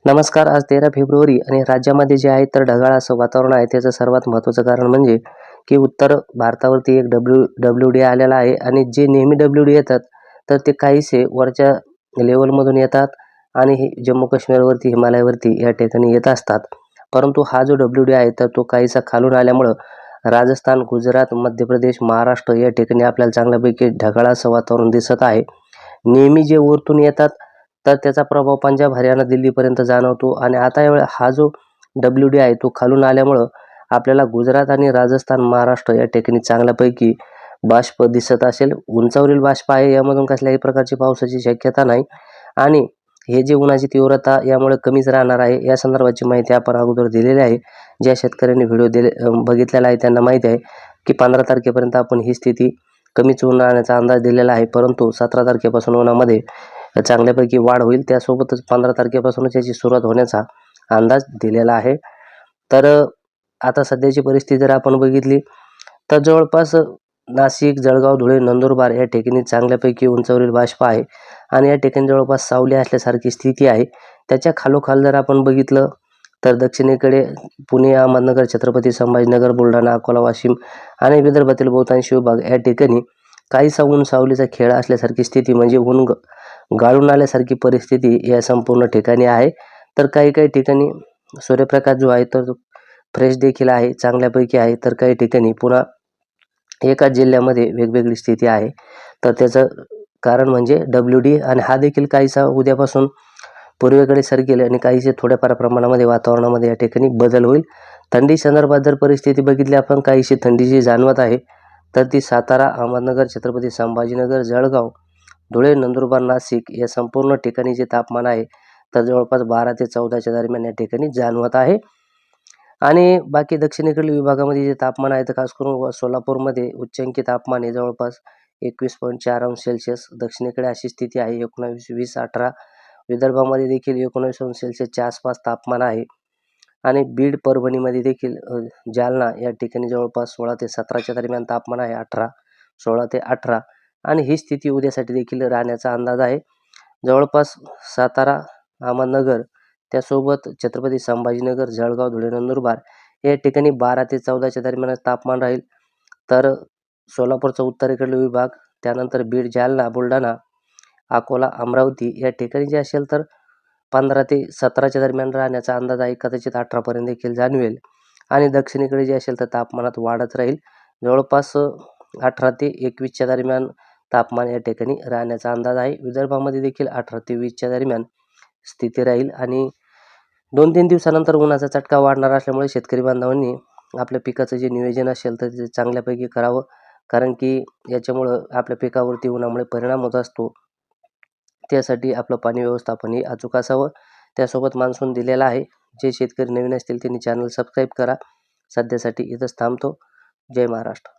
नमस्कार. आज 13 फेब्रुवारी आणि राज्यामध्ये जे आहे तर ढगाळ असं वातावरण आहे. त्याचं सर्वात महत्त्वाचं कारण म्हणजे की उत्तर भारतावरती एक WD आलेला आहे आणि जे नेहमी WD येतात तर ते काहीसे वरच्या लेवलमधून येतात आणि हे जम्मू काश्मीरवरती, हिमालयावरती या ठिकाणी येत असतात. परंतु हा जो WD आहे तर तो काहीसा खालून आल्यामुळं राजस्थान, गुजरात, मध्य प्रदेश, महाराष्ट्र या ठिकाणी आपल्याला चांगल्यापैकी ढगाळ असं वातावरण दिसत आहे. नेहमी जे वरतून येतात तर त्याचा प्रभाव पंजाब, हरियाणा, दिल्लीपर्यंत जाणवतो आणि आता हा जो WD आहे तो खालून आल्यामुळं आपल्याला गुजरात आणि राजस्थान, महाराष्ट्र या ठिकाणी चांगल्यापैकी बाष्प दिसत असेल. उंचावरील बाष्प आहे, यामधून कसल्याही प्रकारची पावसाची शक्यता नाही आणि हे जे उन्हाची तीव्रता यामुळे कमीच राहणार आहे. या संदर्भाची माहिती आपण अगोदर दिलेली आहे. ज्या शेतकऱ्यांनी व्हिडिओ बघितलेला आहे त्यांना माहिती आहे की 15 तारखेपर्यंत आपण ही स्थिती कमीच ऊन राहण्याचा अंदाज दिलेला आहे. परंतु 17 तारखेपासून उन्हामध्ये चांगल्यापैकी वाढ होईल. त्यासोबतच 15 तारखेपासूनच याची सुरुवात होण्याचा अंदाज दिलेला आहे. तर आता सध्याची परिस्थिती जर आपण बघितली तर जवळपास नाशिक, जळगाव, धुळे, नंदुरबार या ठिकाणी चांगल्यापैकी उंचावरील बाष्प आहे आणि या ठिकाणी जवळपास सावली असल्यासारखी स्थिती आहे. त्याच्या खालोखाल जर आपण बघितलं तर दक्षिणेकडे पुणे, अहमदनगर, छत्रपती संभाजीनगर, बुलढाणा, अकोला, वाशिम आणि विदर्भातील बहुतांश विभाग या ठिकाणी काहीसा ऊन सावलीचा खेळ असल्यासारखी स्थिती म्हणजे ऊन गाळून आल्यासारखी परिस्थिती या संपूर्ण ठिकाणी आहे. तर काही ठिकाणी सूर्यप्रकाश जो आहे तर फ्रेश देखील आहे, चांगल्यापैकी आहे. तर काही ठिकाणी पुन्हा एकाच जिल्ह्यामध्ये वेगवेगळी स्थिती आहे. तर त्याचं कारण म्हणजे WD आणि हा देखील काहीसा उद्यापासून पूर्वेकडे सरकेल आणि काहीसे थोड्याफार प्रमाणामध्ये वातावरणामध्ये या ठिकाणी बदल होईल. थंडी संदर्भात जर परिस्थिती बघितली आपण काहीशी थंडी जी जाणवत आहे तर ती सातारा, अहमदनगर, छत्रपती संभाजीनगर, जळगाव, धुळे, नंदुरबार, नाशिक या संपूर्ण ठिकाणी जे तापमान आहे तर जवळपास 12 ते 14च्या दरम्यान या ठिकाणी जाणवत आहे. आणि बाकी दक्षिणेकडील विभागामध्ये जे तापमान आहे तर खास करून सोलापूरमध्ये उच्चांकी तापमान आहे जवळपास 21.4 अंश सेल्सिअस. दक्षिणेकडे अशी स्थिती आहे 19, 20, 18. विदर्भामध्ये देखील 19 अंश सेल्सिअसच्या आसपास तापमान आहे आणि बीड, परभणीमध्ये देखील जालना या ठिकाणी जवळपास 16 ते 17च्या दरम्यान तापमान आहे. 16 ते 18 आणि ही स्थिती उद्यासाठी देखील राहण्याचा अंदाज आहे. जवळपास सातारा, अहमदनगर त्यासोबत छत्रपती संभाजीनगर, जळगाव, धुळे, नंदुरबार या ठिकाणी 12 ते 14च्या दरम्यान तापमान राहील. तर सोलापूरचा उत्तरेकडील विभाग, त्यानंतर बीड, जालना, बुलढाणा, अकोला, अमरावती या ठिकाणी जे असेल तर 15 ते 17च्या दरम्यान राहण्याचा अंदाज आहे. कदाचित 18पर्यंत देखील जाणवेल आणि दक्षिणेकडे जे असेल तर तापमानात वाढत राहील. जवळपास 18 ते 21च्या दरम्यान तापमान या ठिकाणी राहण्याचा अंदाज आहे. विदर्भामध्ये देखील 18 ते 20च्या दरम्यान स्थिती राहील आणि 2-3 दिवसानंतर उन्हाचा चटका वाढणार असल्यामुळे शेतकरी बांधवांनी आपल्या पिकाचं जे नियोजन असेल तर ते चांगल्यापैकी करावं. कारण की याच्यामुळं आपल्या पिकावरती उन्हामुळे परिणाम होत असतो. त्यासाठी आपलं पाणी व्यवस्थापन हे अचूक असावं. त्यासोबत मान्सून दिलेला आहे. जे शेतकरी नवीन असतील त्यांनी चॅनल सबस्क्राईब करा. सध्यासाठी इथंच थांबतो. जय महाराष्ट्र.